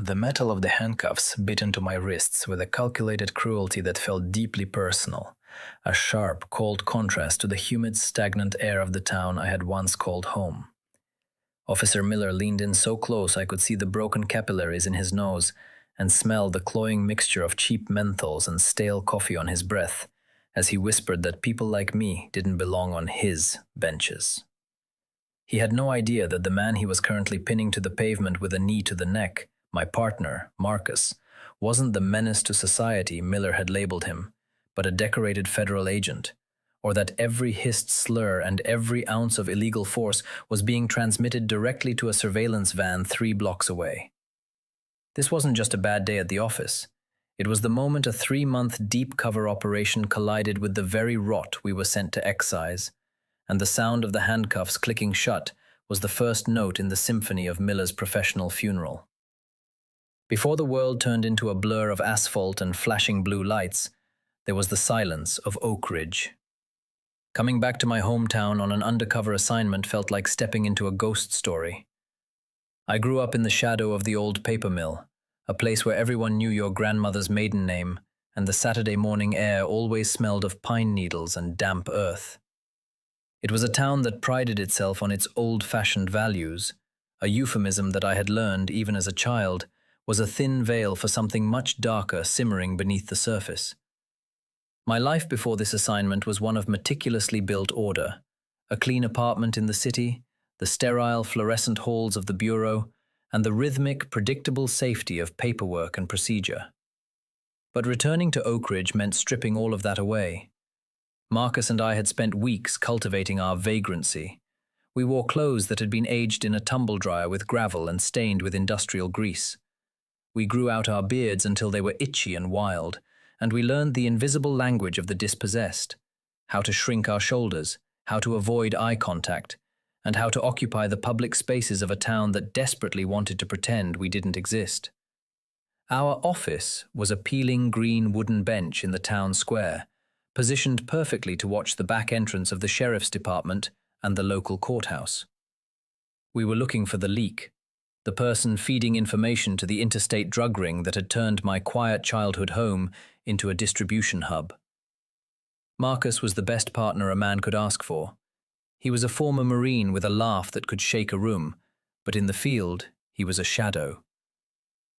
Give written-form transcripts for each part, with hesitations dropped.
The metal of the handcuffs bit into my wrists with a calculated cruelty that felt deeply personal, a sharp, cold contrast to the humid, stagnant air of the town I had once called home. Officer Miller leaned in so close I could see the broken capillaries in his nose and smell the cloying mixture of cheap menthols and stale coffee on his breath, as he whispered that people like me didn't belong on his benches. He had no idea that the man he was currently pinning to the pavement with a knee to the neck, my partner, Marcus, wasn't the menace to society Miller had labeled him, but a decorated federal agent, or that every hissed slur and every ounce of illegal force was being transmitted directly to a surveillance van 3 blocks away. This wasn't just a bad day at the office. It was the moment a 3-month deep cover operation collided with the very rot we were sent to excise, and the sound of the handcuffs clicking shut was the first note in the symphony of Miller's professional funeral. Before the world turned into a blur of asphalt and flashing blue lights, there was the silence of Oak Ridge. Coming back to my hometown on an undercover assignment felt like stepping into a ghost story. I grew up in the shadow of the old paper mill, a place where everyone knew your grandmother's maiden name, and the Saturday morning air always smelled of pine needles and damp earth. It was a town that prided itself on its old-fashioned values, a euphemism that I had learned, even as a child, was a thin veil for something much darker simmering beneath the surface. My life before this assignment was one of meticulously built order, a clean apartment in the city, the sterile fluorescent halls of the bureau, and the rhythmic, predictable safety of paperwork and procedure. But returning to Oak Ridge meant stripping all of that away. Marcus and I had spent weeks cultivating our vagrancy. We wore clothes that had been aged in a tumble dryer with gravel and stained with industrial grease. We grew out our beards until they were itchy and wild, and we learned the invisible language of the dispossessed, how to shrink our shoulders, how to avoid eye contact, and how to occupy the public spaces of a town that desperately wanted to pretend we didn't exist. Our office was a peeling green wooden bench in the town square, positioned perfectly to watch the back entrance of the sheriff's department and the local courthouse. We were looking for the leak, the person feeding information to the interstate drug ring that had turned my quiet childhood home into a distribution hub. Marcus was the best partner a man could ask for. He was a former Marine with a laugh that could shake a room, but in the field, he was a shadow.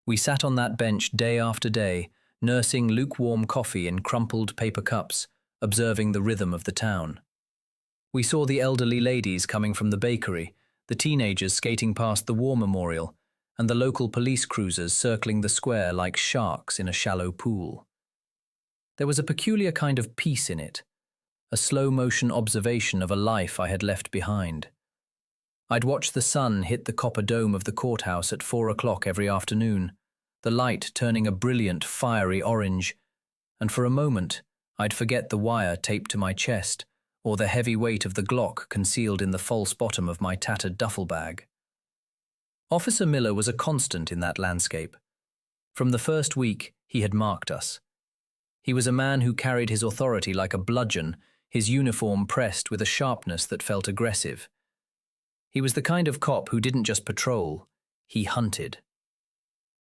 We sat on that bench day after day, nursing lukewarm coffee in crumpled paper cups, observing the rhythm of the town. We saw the elderly ladies coming from the bakery, the teenagers skating past the war memorial, and the local police cruisers circling the square like sharks in a shallow pool. There was a peculiar kind of peace in it, a slow-motion observation of a life I had left behind. I'd watch the sun hit the copper dome of the courthouse at 4 o'clock every afternoon, the light turning a brilliant, fiery orange, and for a moment I'd forget the wire taped to my chest or the heavy weight of the Glock concealed in the false bottom of my tattered duffel bag. Officer Miller was a constant in that landscape. From the first week, he had marked us. He was a man who carried his authority like a bludgeon, his uniform pressed with a sharpness that felt aggressive. He was the kind of cop who didn't just patrol, he hunted.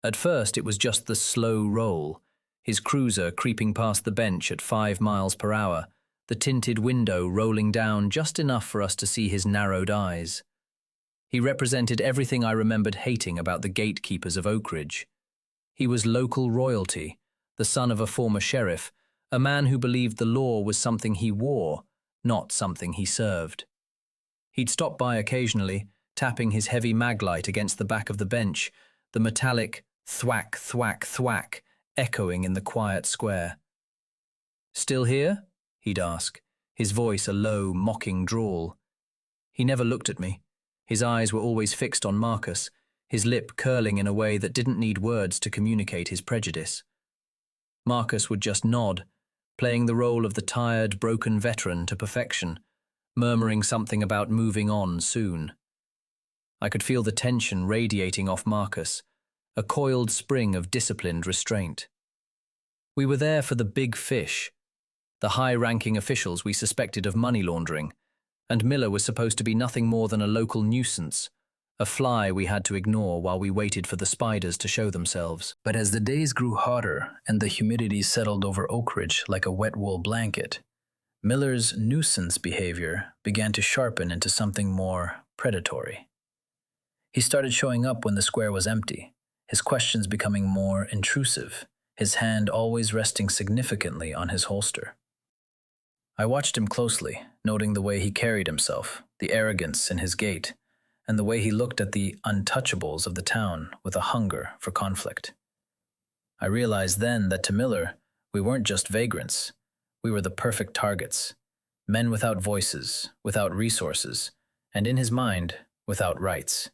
At first, it was just the slow roll, his cruiser creeping past the bench at 5 miles per hour, the tinted window rolling down just enough for us to see his narrowed eyes. He represented everything I remembered hating about the gatekeepers of Oak Ridge. He was local royalty, the son of a former sheriff, a man who believed the law was something he wore, not something he served. He'd stop by occasionally, tapping his heavy maglite against the back of the bench, the metallic thwack, thwack, thwack echoing in the quiet square. "Still here?" he'd ask, his voice a low, mocking drawl. He never looked at me. His eyes were always fixed on Marcus, his lip curling in a way that didn't need words to communicate his prejudice. Marcus would just nod, playing the role of the tired, broken veteran to perfection, murmuring something about moving on soon. I could feel the tension radiating off Marcus, a coiled spring of disciplined restraint. We were there for the big fish, the high-ranking officials we suspected of money laundering, and Miller was supposed to be nothing more than a local nuisance, a fly we had to ignore while we waited for the spiders to show themselves. But as the days grew hotter and the humidity settled over Oak Ridge like a wet wool blanket, Miller's nuisance behavior began to sharpen into something more predatory. He started showing up when the square was empty, his questions becoming more intrusive, his hand always resting significantly on his holster. I watched him closely, noting the way he carried himself, the arrogance in his gait, and the way he looked at the untouchables of the town with a hunger for conflict. I realized then that to Miller, we weren't just vagrants. We were the perfect targets, men without voices, without resources, and in his mind, without rights.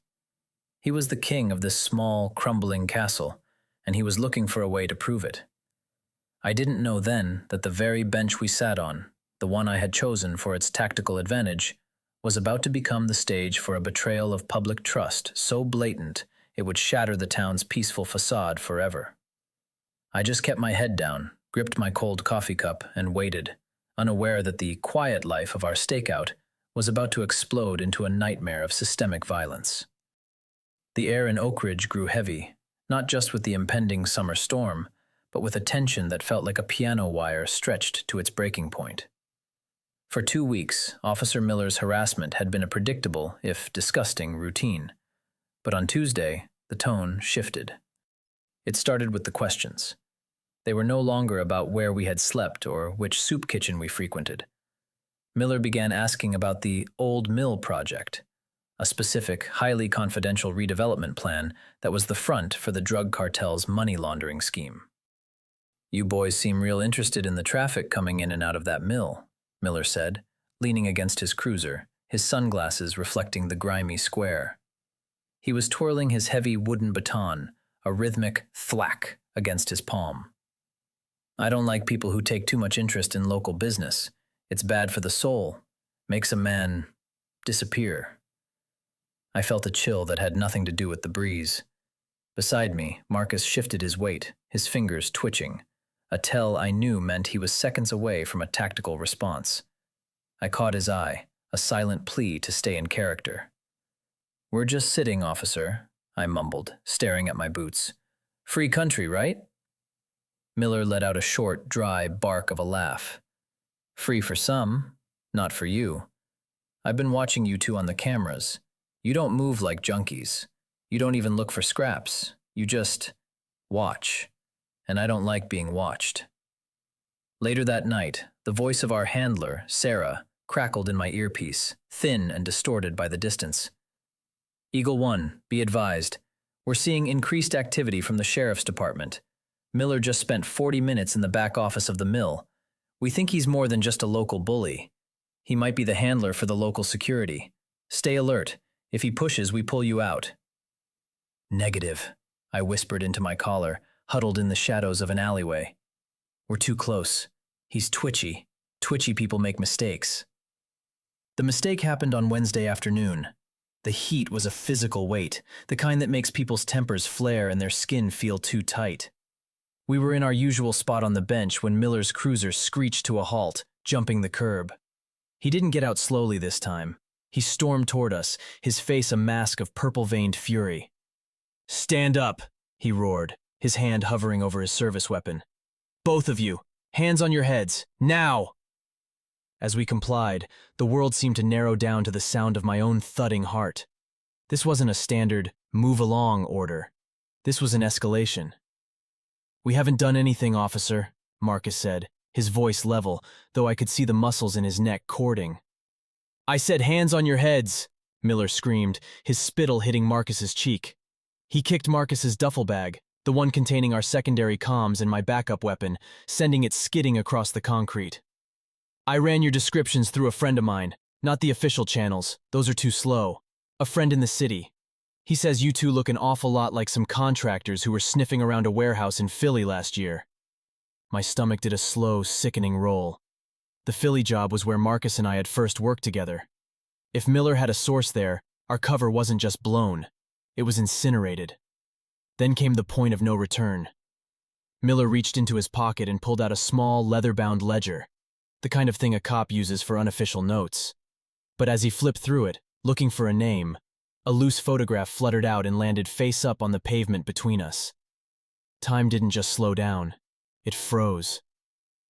He was the king of this small, crumbling castle, and he was looking for a way to prove it. I didn't know then that the very bench we sat on, the one I had chosen for its tactical advantage, was about to become the stage for a betrayal of public trust so blatant it would shatter the town's peaceful facade forever. I just kept my head down, gripped my cold coffee cup, and waited, unaware that the quiet life of our stakeout was about to explode into a nightmare of systemic violence. The air in Oak Ridge grew heavy, not just with the impending summer storm, but with a tension that felt like a piano wire stretched to its breaking point. For 2 weeks, Officer Miller's harassment had been a predictable, if disgusting, routine. But on Tuesday, the tone shifted. It started with the questions. They were no longer about where we had slept or which soup kitchen we frequented. Miller began asking about the Old Mill project, a specific, highly confidential redevelopment plan that was the front for the drug cartel's money laundering scheme. "You boys seem real interested in the traffic coming in and out of that mill," Miller said, leaning against his cruiser, his sunglasses reflecting the grimy square. He was twirling his heavy wooden baton, a rhythmic thwack against his palm. "I don't like people who take too much interest in local business. It's bad for the soul, makes a man disappear." I felt a chill that had nothing to do with the breeze. Beside me, Marcus shifted his weight, his fingers twitching, a tell I knew meant he was seconds away from a tactical response. I caught his eye, a silent plea to stay in character. "We're just sitting, officer," I mumbled, staring at my boots. "Free country, right?" Miller let out a short, dry bark of a laugh. "Free for some, not for you. I've been watching you two on the cameras. You don't move like junkies. You don't even look for scraps. You just watch. And I don't like being watched." Later that night, the voice of our handler, Sarah, crackled in my earpiece, thin and distorted by the distance. "Eagle 1, be advised. We're seeing increased activity from the sheriff's department. Miller just spent 40 minutes in the back office of the mill. We think he's more than just a local bully. He might be the handler for the local security. Stay alert. If he pushes, we pull you out." "Negative," I whispered into my collar, huddled in the shadows of an alleyway. "We're too close. He's twitchy. Twitchy people make mistakes." The mistake happened on Wednesday afternoon. The heat was a physical weight, the kind that makes people's tempers flare and their skin feel too tight. We were in our usual spot on the bench when Miller's cruiser screeched to a halt, jumping the curb. He didn't get out slowly this time. He stormed toward us, his face a mask of purple-veined fury. "Stand up," he roared, his hand hovering over his service weapon. "Both of you, hands on your heads, now!" As we complied, the world seemed to narrow down to the sound of my own thudding heart. This wasn't a standard, move along order. This was an escalation. "We haven't done anything, officer," Marcus said, his voice level, though I could see the muscles in his neck cording. "I said hands on your heads," Miller screamed, his spittle hitting Marcus's cheek. He kicked Marcus's duffel bag, the one containing our secondary comms and my backup weapon, sending it skidding across the concrete. "I ran your descriptions through a friend of mine, not the official channels, those are too slow. A friend in the city. He says you two look an awful lot like some contractors who were sniffing around a warehouse in Philly last year." My stomach did a slow, sickening roll. The Philly job was where Marcus and I had first worked together. If Miller had a source there, our cover wasn't just blown, it was incinerated. Then came the point of no return. Miller reached into his pocket and pulled out a small, leather-bound ledger, the kind of thing a cop uses for unofficial notes. But as he flipped through it, looking for a name, A loose photograph fluttered out and landed face up on the pavement between us. Time didn't just slow down, it froze.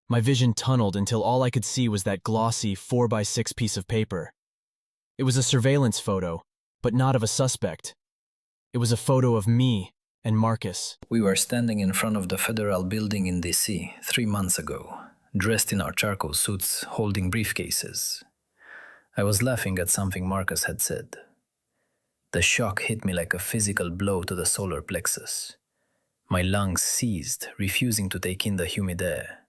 My vision tunneled until all I could see was that glossy 4x6 piece of paper. It was a surveillance photo, but not of a suspect. It was a photo of me and Marcus. We were standing in front of the federal building in DC 3 months ago, dressed in our charcoal suits, holding briefcases. I was laughing at something Marcus had said. The shock hit me like a physical blow to the solar plexus. My lungs seized, refusing to take in the humid air.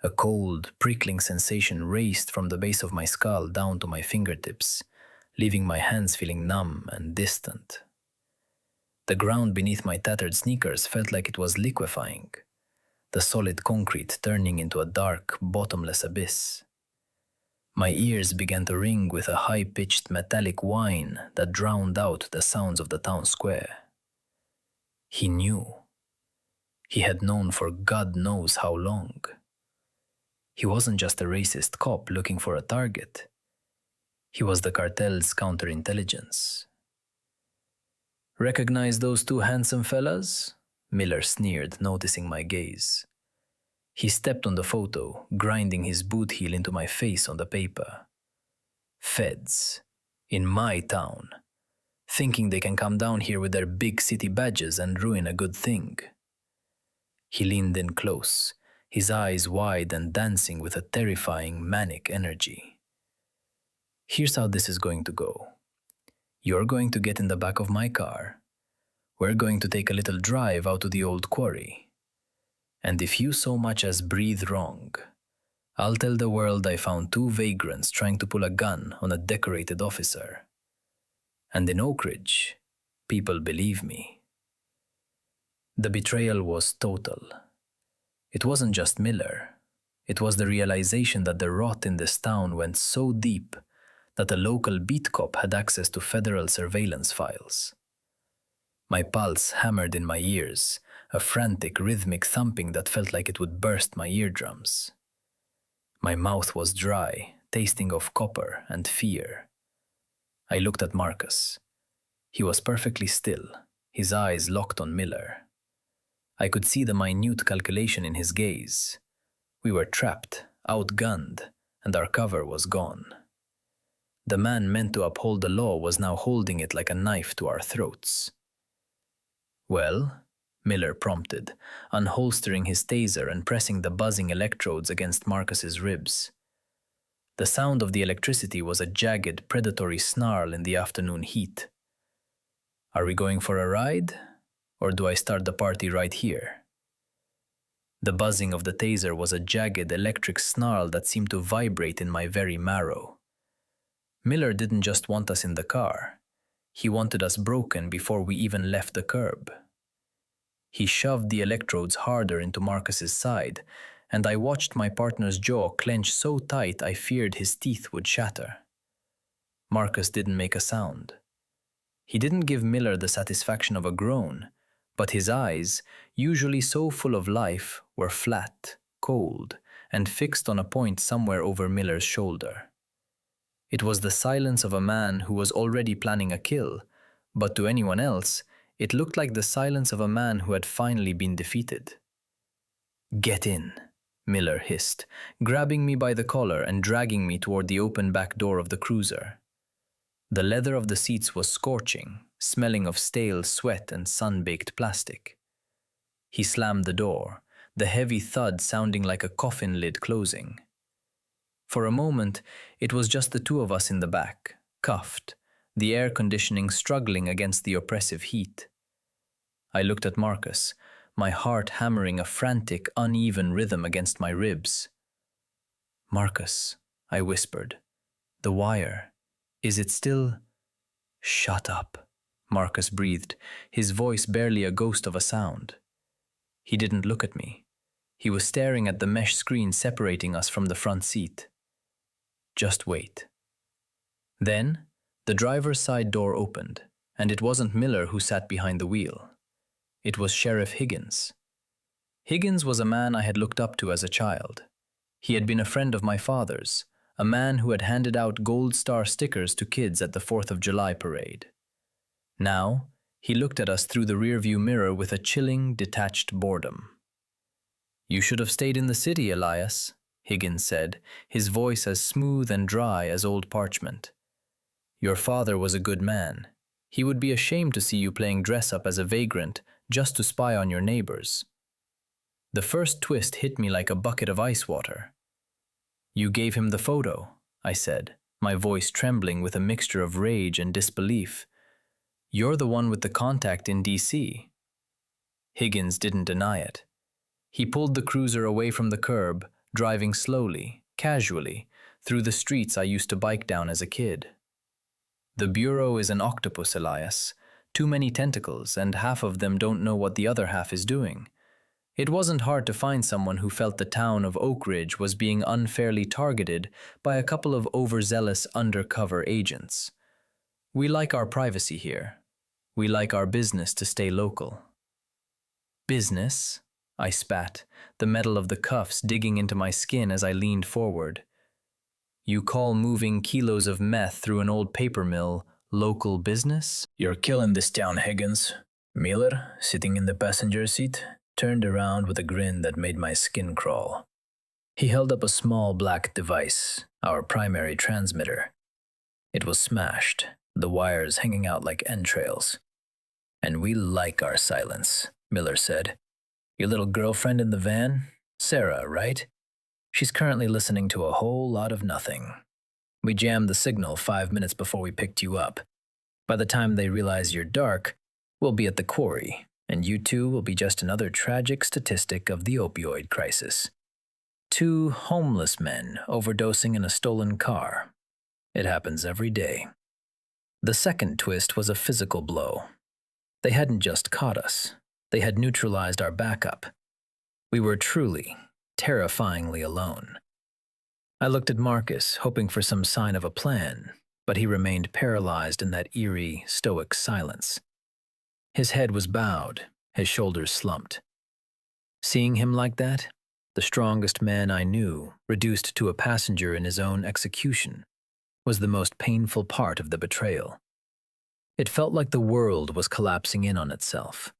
A cold, prickling sensation raced from the base of my skull down to my fingertips, leaving my hands feeling numb and distant. The ground beneath my tattered sneakers felt like it was liquefying, the solid concrete turning into a dark, bottomless abyss. My ears began to ring with a high-pitched metallic whine that drowned out the sounds of the town square. He knew. He had known for God knows how long. He wasn't just a racist cop looking for a target. He was the cartel's counterintelligence. "Recognize those two handsome fellas?" Miller sneered, noticing my gaze. He stepped on the photo, grinding his boot heel into my face on the paper. Feds. In my town. Thinking they can come down here with their big city badges and ruin a good thing. He leaned in close, his eyes wide and dancing with a terrifying, manic energy. "Here's how this is going to go. You're going to get in the back of my car. We're going to take a little drive out to the old quarry. And if you so much as breathe wrong, I'll tell the world I found two vagrants trying to pull a gun on a decorated officer. And in Oak Ridge, people believe me." The betrayal was total. It wasn't just Miller. It was the realization that the rot in this town went so deep that a local beat cop had access to federal surveillance files. My pulse hammered in my ears, a frantic, rhythmic thumping that felt like it would burst my eardrums. My mouth was dry, tasting of copper and fear. I looked at Marcus. He was perfectly still, his eyes locked on Miller. I could see the minute calculation in his gaze. We were trapped, outgunned, and our cover was gone. The man meant to uphold the law was now holding it like a knife to our throats. "Well?" Miller prompted, unholstering his taser and pressing the buzzing electrodes against Marcus's ribs. The sound of the electricity was a jagged, predatory snarl in the afternoon heat. "Are we going for a ride? Or do I start the party right here?" The buzzing of the taser was a jagged, electric snarl that seemed to vibrate in my very marrow. Miller didn't just want us in the car. He wanted us broken before we even left the curb. He shoved the electrodes harder into Marcus's side, and I watched my partner's jaw clench so tight I feared his teeth would shatter. Marcus didn't make a sound. He didn't give Miller the satisfaction of a groan, but his eyes, usually so full of life, were flat, cold, and fixed on a point somewhere over Miller's shoulder. It was the silence of a man who was already planning a kill, but to anyone else, it looked like the silence of a man who had finally been defeated. "Get in," Miller hissed, grabbing me by the collar and dragging me toward the open back door of the cruiser. The leather of the seats was scorching, smelling of stale sweat and sun-baked plastic. He slammed the door, the heavy thud sounding like a coffin lid closing. For a moment, it was just the two of us in the back, cuffed, the air conditioning struggling against the oppressive heat. I looked at Marcus, my heart hammering a frantic, uneven rhythm against my ribs. "Marcus," I whispered, "the wire, is it still—" "Shut up," Marcus breathed, his voice barely a ghost of a sound. He didn't look at me. He was staring at the mesh screen separating us from the front seat. "Just wait." Then, the driver's side door opened, and it wasn't Miller who sat behind the wheel. It was Sheriff Higgins. Higgins was a man I had looked up to as a child. He had been a friend of my father's, a man who had handed out Gold Star stickers to kids at the 4th of July parade. Now, he looked at us through the rearview mirror with a chilling, detached boredom. "You should have stayed in the city, Elias," Higgins said, his voice as smooth and dry as old parchment. "Your father was a good man. He would be ashamed to see you playing dress-up as a vagrant just to spy on your neighbors." The first twist hit me like a bucket of ice water. "You gave him the photo," I said, my voice trembling with a mixture of rage and disbelief. "You're the one with the contact in D.C. Higgins didn't deny it. He pulled the cruiser away from the curb, driving slowly, casually, through the streets I used to bike down as a kid. "The Bureau is an octopus, Elias. Too many tentacles, and half of them don't know what the other half is doing. It wasn't hard to find someone who felt the town of Oak Ridge was being unfairly targeted by a couple of overzealous undercover agents. We like our privacy here. We like our business to stay local." "Business?" I spat, the metal of the cuffs digging into my skin as I leaned forward. "You call moving kilos of meth through an old paper mill local business?" "You're killing this town, Higgins." Miller, sitting in the passenger seat, turned around with a grin that made my skin crawl. He held up a small black device, our primary transmitter. It was smashed, the wires hanging out like entrails. "And we like our silence," Miller said. "Your little girlfriend in the van? Sarah, right? She's currently listening to a whole lot of nothing. We jammed the signal 5 minutes before we picked you up. By the time they realize you're dark, we'll be at the quarry, and you two will be just another tragic statistic of the opioid crisis. 2 homeless men overdosing in a stolen car. It happens every day." The second twist was a physical blow. They hadn't just caught us. They had neutralized our backup. We were truly, terrifyingly alone. I looked at Marcus, hoping for some sign of a plan, but he remained paralyzed in that eerie, stoic silence. His head was bowed, his shoulders slumped. Seeing him like that, the strongest man I knew, reduced to a passenger in his own execution, was the most painful part of the betrayal. It felt like the world was collapsing in on itself.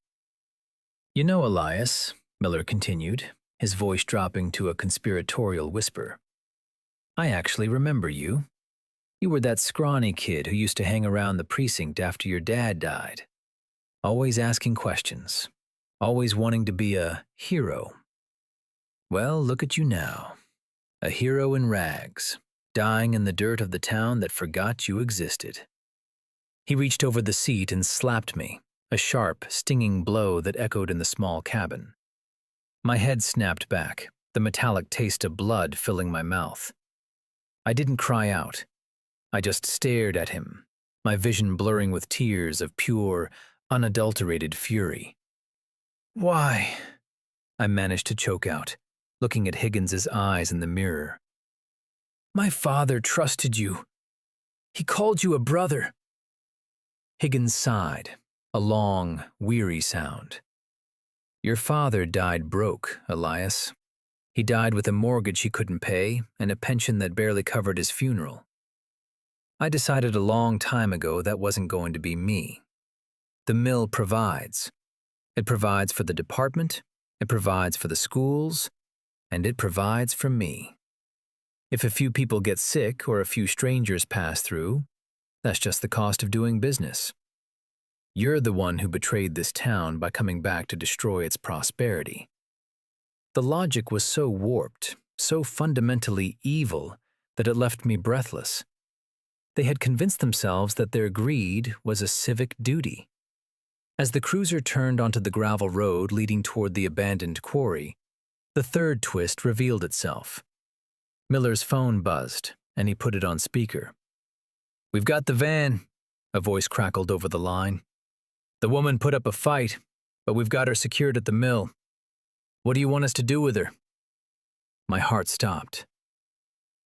"You know, Elias," Miller continued, his voice dropping to a conspiratorial whisper, "I actually remember you. You were that scrawny kid who used to hang around the precinct after your dad died. Always asking questions. Always wanting to be a hero. Well, look at you now. A hero in rags, dying in the dirt of the town that forgot you existed." He reached over the seat and slapped me, a sharp, stinging blow that echoed in the small cabin. My head snapped back, the metallic taste of blood filling my mouth. I didn't cry out. I just stared at him, my vision blurring with tears of pure, unadulterated fury. "Why?" I managed to choke out, looking at Higgins's eyes in the mirror. "My father trusted you. He called you a brother." Higgins sighed, a long, weary sound. "Your father died broke, Elias. He died with a mortgage he couldn't pay and a pension that barely covered his funeral. I decided a long time ago that wasn't going to be me. The mill provides. It provides for the department, it provides for the schools, and it provides for me. If a few people get sick or a few strangers pass through, that's just the cost of doing business. You're the one who betrayed this town by coming back to destroy its prosperity." The logic was so warped, so fundamentally evil, that it left me breathless. They had convinced themselves that their greed was a civic duty. As the cruiser turned onto the gravel road leading toward the abandoned quarry, the third twist revealed itself. Miller's phone buzzed, and he put it on speaker. "We've got the van," a voice crackled over the line. "The woman put up a fight, but we've got her secured at the mill. What do you want us to do with her?" My heart stopped.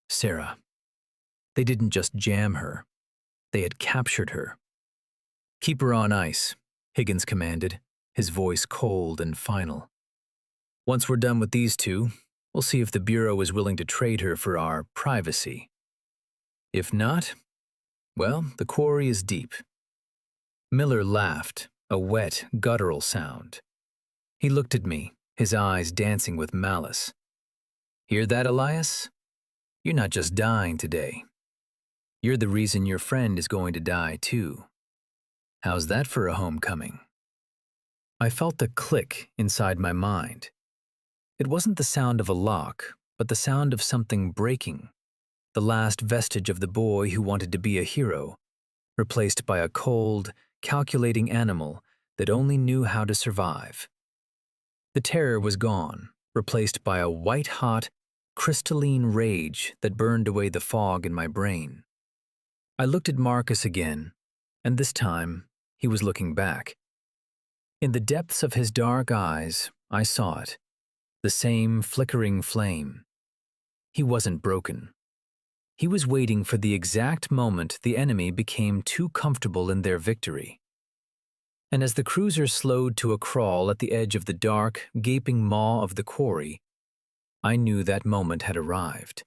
Sarah. They didn't just jam her. They had captured her. "Keep her on ice," Higgins commanded, his voice cold and final. "Once we're done with these two, we'll see if the Bureau is willing to trade her for our privacy. If not, well, the quarry is deep." Miller laughed, a wet, guttural sound. He looked at me, his eyes dancing with malice. Hear that, Elias? You're not just dying today. You're the reason your friend is going to die, too. How's that for a homecoming? I felt a click inside my mind. It wasn't the sound of a lock, but the sound of something breaking. The last vestige of the boy who wanted to be a hero, replaced by a cold, calculating animal that only knew how to survive. The terror was gone, replaced by a white-hot, crystalline rage that burned away the fog in my brain. I looked at Marcus again, and this time he was looking back. In the depths of his dark eyes, I saw it, the same flickering flame. He wasn't broken. He was waiting for the exact moment the enemy became too comfortable in their victory. And as the cruiser slowed to a crawl at the edge of the dark, gaping maw of the quarry, I knew that moment had arrived.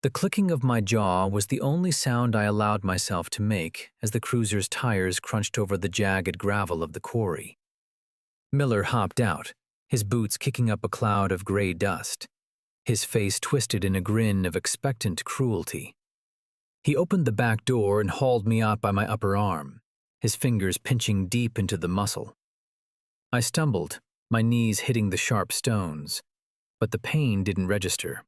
The clicking of my jaw was the only sound I allowed myself to make as the cruiser's tires crunched over the jagged gravel of the quarry. Miller hopped out, his boots kicking up a cloud of gray dust, his face twisted in a grin of expectant cruelty. He opened the back door and hauled me out by my upper arm, his fingers pinching deep into the muscle. I stumbled, my knees hitting the sharp stones, but the pain didn't register.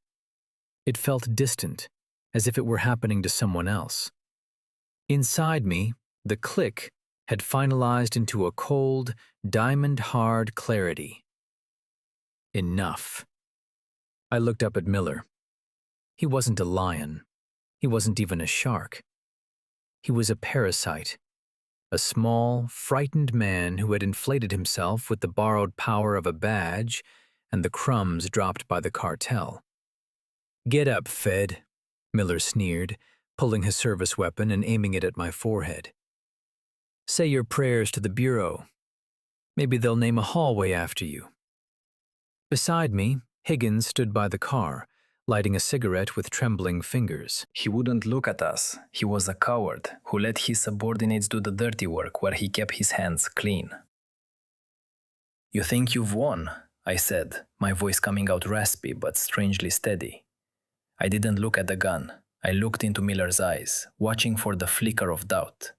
It felt distant, as if it were happening to someone else. Inside me, the click had finalized into a cold, diamond-hard clarity. Enough. I looked up at Miller. He wasn't a lion. He wasn't even a shark. He was a parasite, a small, frightened man who had inflated himself with the borrowed power of a badge and the crumbs dropped by the cartel. "Get up, Fed," Miller sneered, pulling his service weapon and aiming it at my forehead. "Say your prayers to the Bureau. Maybe they'll name a hallway after you." Beside me, Higgins stood by the car, lighting a cigarette with trembling fingers. He wouldn't look at us. He was a coward who let his subordinates do the dirty work where he kept his hands clean. "You think you've won?" I said, my voice coming out raspy but strangely steady. I didn't look at the gun. I looked into Miller's eyes, watching for the flicker of doubt.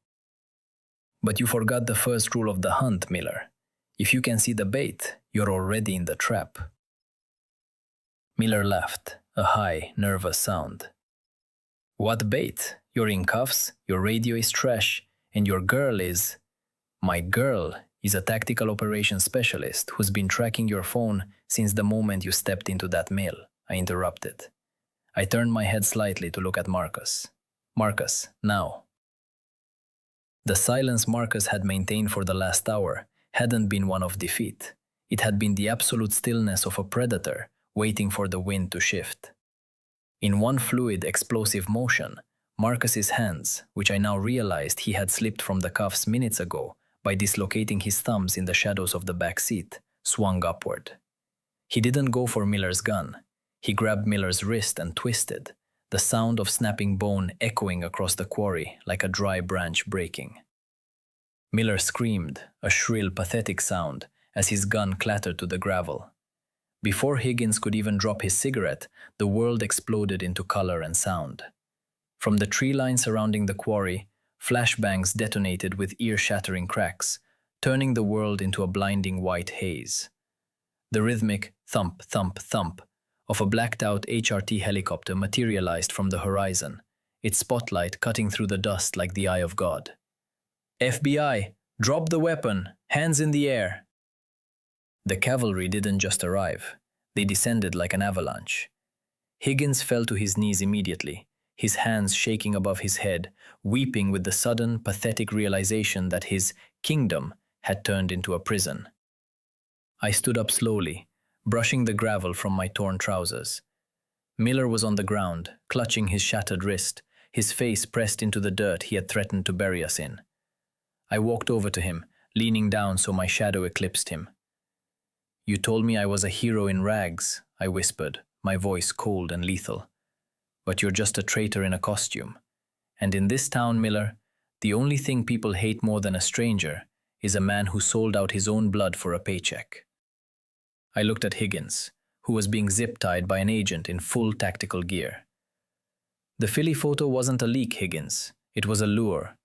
"But you forgot the first rule of the hunt, Miller. If you can see the bait, you're already in the trap." Miller laughed, a high, nervous sound. "What bait? You're in cuffs, your radio is trash, and your girl is—" "My girl is a tactical operations specialist who's been tracking your phone since the moment you stepped into that mill," I interrupted. I turned my head slightly to look at Marcus. "Marcus, now." The silence Marcus had maintained for the last hour hadn't been one of defeat. It had been the absolute stillness of a predator waiting for the wind to shift. In one fluid, explosive motion, Marcus's hands, which I now realized he had slipped from the cuffs minutes ago by dislocating his thumbs in the shadows of the back seat, swung upward. He didn't go for Miller's gun. He grabbed Miller's wrist and twisted, the sound of snapping bone echoing across the quarry like a dry branch breaking. Miller screamed, a shrill, pathetic sound, as his gun clattered to the gravel. Before Higgins could even drop his cigarette, the world exploded into color and sound. From the tree line surrounding the quarry, flashbangs detonated with ear-shattering cracks, turning the world into a blinding white haze. The rhythmic thump, thump, thump of a blacked-out HRT helicopter materialized from the horizon, its spotlight cutting through the dust like the eye of God. "FBI, drop the weapon, hands in the air." The cavalry didn't just arrive. They descended like an avalanche. Higgins fell to his knees immediately, his hands shaking above his head, weeping with the sudden, pathetic realization that his kingdom had turned into a prison. I stood up slowly, brushing the gravel from my torn trousers. Miller was on the ground, clutching his shattered wrist, his face pressed into the dirt he had threatened to bury us in. I walked over to him, leaning down so my shadow eclipsed him. "You told me I was a hero in rags," I whispered, my voice cold and lethal. "But you're just a traitor in a costume. And in this town, Miller, The only thing people hate more than a stranger is a man who sold out his own blood for a paycheck. I looked at Higgins, who was being zip-tied by an agent in full tactical gear. The Philly photo wasn't a leak, Higgins. It was a lure.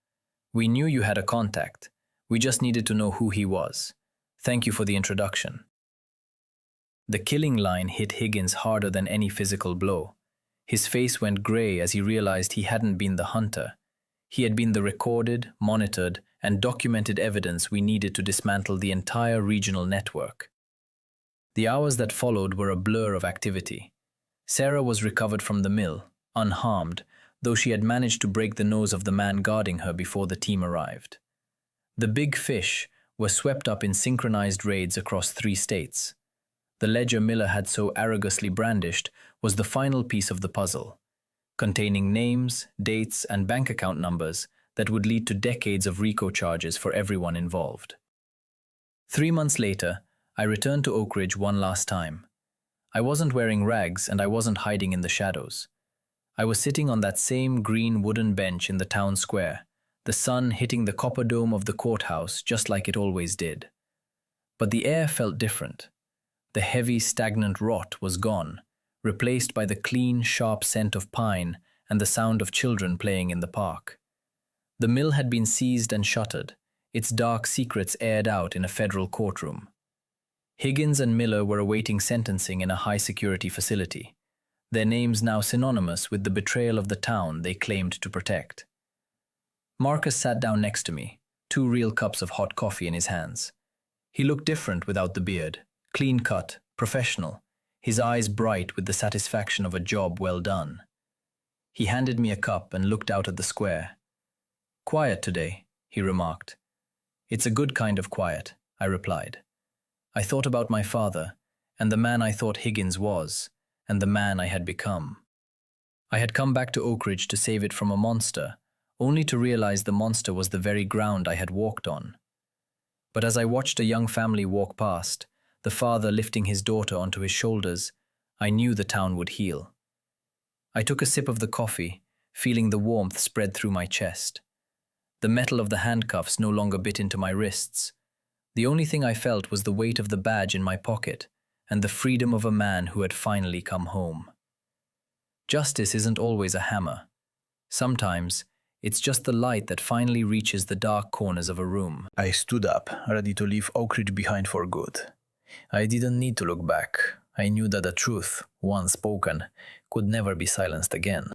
We knew you had a contact. We just needed to know who he was. Thank you for the introduction. The killing line hit Higgins harder than any physical blow. His face went gray as he realized he hadn't been the hunter. He had been the recorded, monitored, and documented evidence we needed to dismantle the entire regional network. The hours that followed were a blur of activity. Sarah was recovered from the mill, unharmed, though she had managed to break the nose of the man guarding her before the team arrived. The big fish were swept up in synchronized raids across 3 states. The ledger Miller had so arrogancy brandished was the final piece of the puzzle, containing names, dates, and bank account numbers that would lead to decades of RICO charges for everyone involved. 3 months later, I returned to Oak Ridge one last time. I wasn't wearing rags and I wasn't hiding in the shadows. I was sitting on that same green wooden bench in the town square, the sun hitting the copper dome of the courthouse just like it always did. But the air felt different. The heavy, stagnant rot was gone, replaced by the clean, sharp scent of pine and the sound of children playing in the park. The mill had been seized and shuttered, its dark secrets aired out in a federal courtroom. Higgins and Miller were awaiting sentencing in a high-security facility, their names now synonymous with the betrayal of the town they claimed to protect. Marcus sat down next to me, 2 real cups of hot coffee in his hands. He looked different without the beard, clean-cut, professional, his eyes bright with the satisfaction of a job well done. He handed me a cup and looked out at the square. "Quiet today," he remarked. "It's a good kind of quiet," I replied. I thought about my father, and the man I thought Higgins was, and the man I had become. I had come back to Oak Ridge to save it from a monster, only to realize the monster was the very ground I had walked on. But as I watched a young family walk past, the father lifting his daughter onto his shoulders, I knew the town would heal. I took a sip of the coffee, feeling the warmth spread through my chest. The metal of the handcuffs no longer bit into my wrists. The only thing I felt was the weight of the badge in my pocket and the freedom of a man who had finally come home. Justice isn't always a hammer. Sometimes, it's just the light that finally reaches the dark corners of a room. I stood up, ready to leave Oak Ridge behind for good. I didn't need to look back. I knew that the truth, once spoken, could never be silenced again.